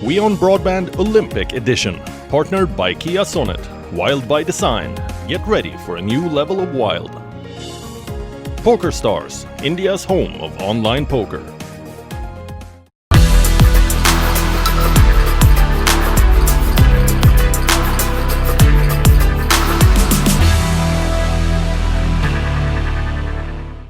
WION Broadband Olympic Edition, partnered by Kia Sonet. Wild by design. Get ready for a new level of wild. PokerStars, India's home of online poker.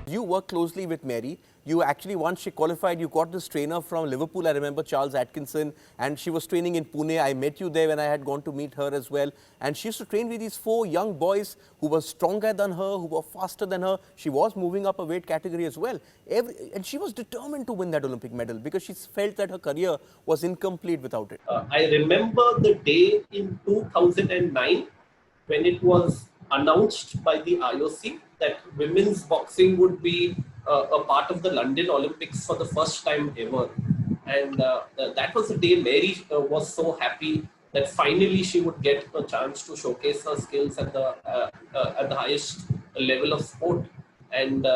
You work closely with Mary. You actually, once she qualified, you got this trainer from Liverpool, I remember, Charles Atkinson, and she was training in Pune. I met you there when I had gone to meet her as well. And she used to train with these 4 young boys who were stronger than her, who were faster than her. She was moving up a weight category as well. And she was determined to win that Olympic medal because she felt that her career was incomplete without it. I remember the day in 2009 when it was announced by the IOC that women's boxing would be a part of the London Olympics for the first time ever. And that was the day Mary was so happy that finally she would get a chance to showcase her skills at the highest level of sport. And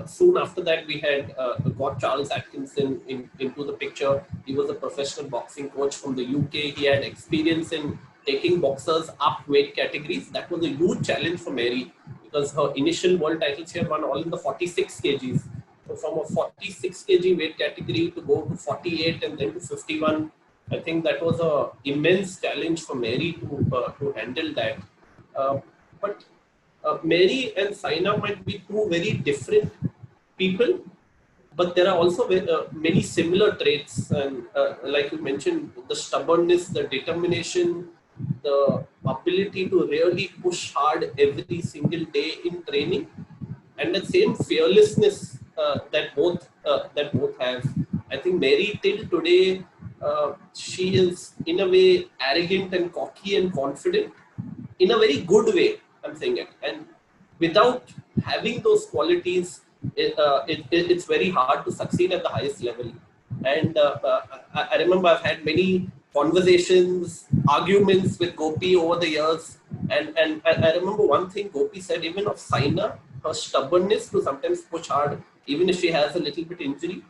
soon after that, we had got Charles Atkinson into the picture. He was a professional boxing coach from the UK. He had experience in taking boxers up weight categories. That was a huge challenge for Mary because her initial world titles she had won all in the 46 kgs. So from a 46 kg weight category to go to 48 and then to 51, I think that was an immense challenge for Mary to handle that. But Mary and Saina might be two very different people, but there are also many similar traits. And like you mentioned, the stubbornness, the determination, the ability to really push hard every single day in training, and the same fearlessness that both have. I think Mary till today, she is in a way arrogant and cocky and confident, in a very good way. I'm saying it, and without having those qualities, it's very hard to succeed at the highest level. And I remember I've had many conversations, arguments with Gopi over the years, and I remember one thing Gopi said, even of Saina, her stubbornness to sometimes push hard, even if she has a little bit injury.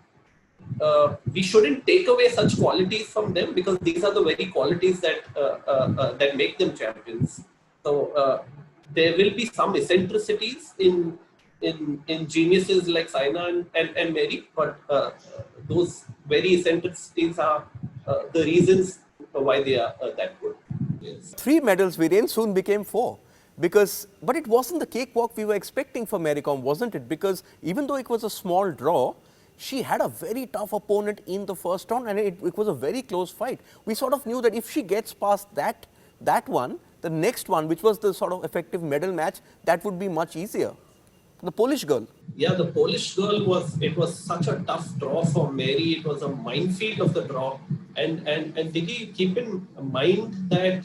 We shouldn't take away such qualities from them because these are the very qualities that make them champions. So there will be some eccentricities in geniuses like Saina and Mary, but those very eccentricities are the reasons why they are that good. Yes. 3 medals, Viren, soon became 4. But it wasn't the cakewalk we were expecting for Mary Kom, wasn't it? Because even though it was a small draw, she had a very tough opponent in the first round, and it was a very close fight. We sort of knew that if she gets past that one, the next one, which was the sort of effective medal match, that would be much easier. The Polish girl. Yeah, the Polish girl was such a tough draw for Mary. It was a minefield of the draw. And did you keep in mind that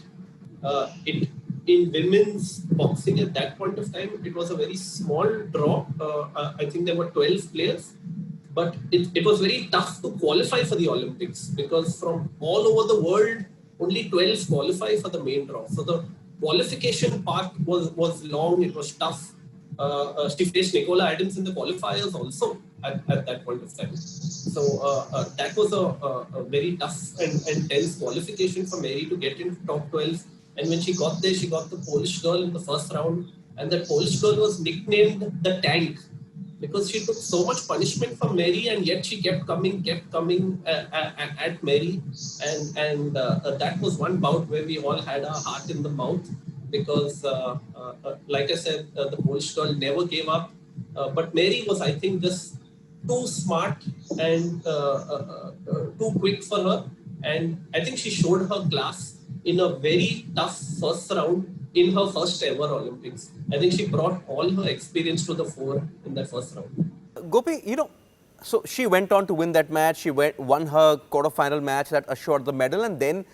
in women's boxing at that point of time, it was a very small draw. I think there were 12 players. But it was very tough to qualify for the Olympics because from all over the world, only 12 qualify for the main draw. So the qualification part was long, it was tough. She faced Nicola Adams in the qualifiers also at that point of time. So that was a very tough and tense qualification for Mary to get into top 12. And when she got there, she got the Polish girl in the first round. And that Polish girl was nicknamed the Tank because she took so much punishment from Mary, and yet she kept coming at Mary. And that was one bout where we all had our heart in the mouth because, like I said, the Polish girl never gave up. But Mary was, I think, just too smart and too quick for her. And I think she showed her class in a very tough first round in her first ever Olympics. I think she brought all her experience to the fore in that first round. Gopi, so she went on to win that match. She won her quarterfinal match that assured the medal, and then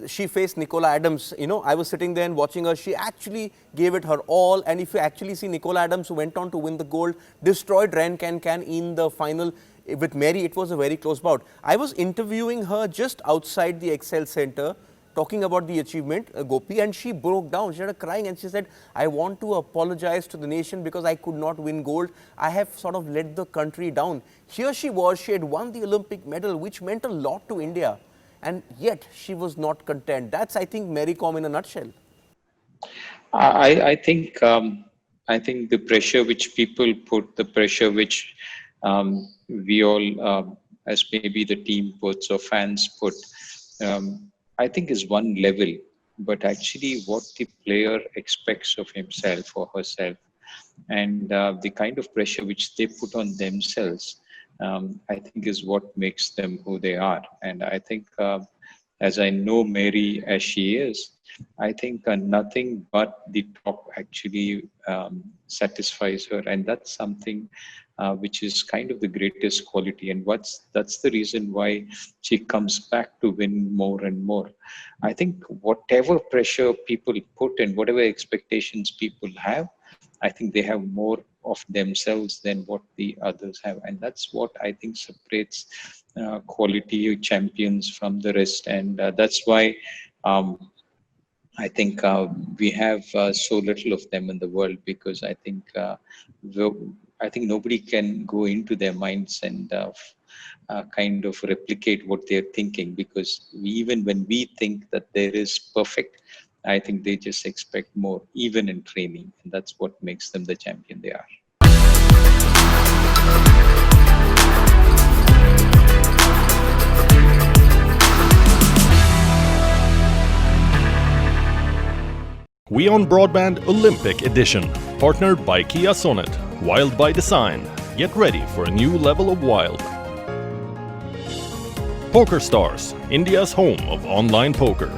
she faced Nicola Adams. I was sitting there and watching her. She actually gave it her all. And if you actually see Nicola Adams, who went on to win the gold, destroyed Ren Can in the final. With Mary, it was a very close bout. I was interviewing her just outside the Excel Center, talking about the achievement, Gopi, and she broke down. She started crying and she said, I want to apologize to the nation because I could not win gold. I have sort of let the country down. Here she was, she had won the Olympic medal, which meant a lot to India. and yet she was not content. That's, I think, Mary Kom in a nutshell. I think the pressure which people put, the pressure which we all, as maybe the team puts or fans put, I think is one level. But actually, what the player expects of himself or herself, and the kind of pressure which they put on themselves, I think is what makes them who they are. And I think, as I know Mary as she is, I think nothing but the top actually satisfies her, and that's something which is kind of the greatest quality. And that's the reason why she comes back to win more and more. I think whatever pressure people put and whatever expectations people have, I think they have more of themselves than what the others have, and that's what I think separates quality champions from the rest. And that's why I think we have so little of them in the world, because I think nobody can go into their minds and kind of replicate what they're thinking, because even when we think that there is perfect, I think they just expect more, even in training, and that's what makes them the champion they are. WION Broadband Olympic Edition, partnered by Kia Sonet, Wild by Design. Get ready for a new level of wild. PokerStars, India's home of online poker.